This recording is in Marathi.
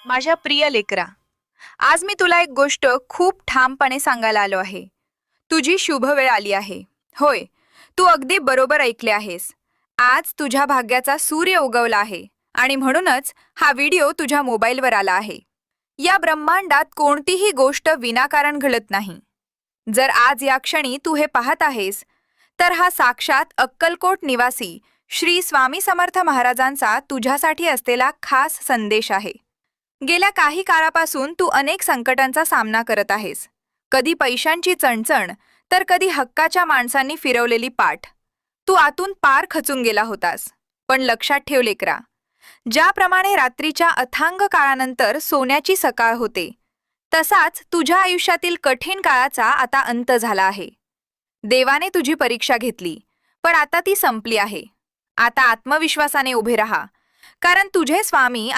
माझ्या प्रिय लेकरा, आज मी तुला एक गोष्ट खूप ठामपणे सांगायला आलो आहे. तुझी शुभ वेळ आली आहे. होय, तू अगदी बरोबर ऐकले आहेस. आज तुझ्या भाग्याचा सूर्य उगवला आहे आणि म्हणूनच हा व्हिडिओ तुझ्या मोबाईलवर आला आहे. या ब्रह्मांडात कोणतीही गोष्ट विनाकारण घडत नाही. जर आज या क्षणी तू हे पाहत आहेस, तर हा साक्षात अक्कलकोट निवासी श्री स्वामी समर्थ महाराजांचा तुझ्यासाठी असलेला खास संदेश आहे. गेल्या काही काळापासून तू अनेक संकटांचा सामना करत आहेस. कधी पैशांची चणचण, तर कधी हक्काच्या माणसांनी फिरवलेली पाठ. तू आतून पार खचून गेला होतास. पण लक्षात ठेव लेकरा, ज्याप्रमाणे रात्रीच्या अथांग काळानंतर सोन्याची सकाळ होते, तसाच तुझ्या आयुष्यातील कठीण काळाचा आता अंत झाला आहे. देवाने तुझी परीक्षा घेतली, पण आता ती संपली आहे. आता आत्मविश्वासाने उभे राहा, कारण तुझे स्वामी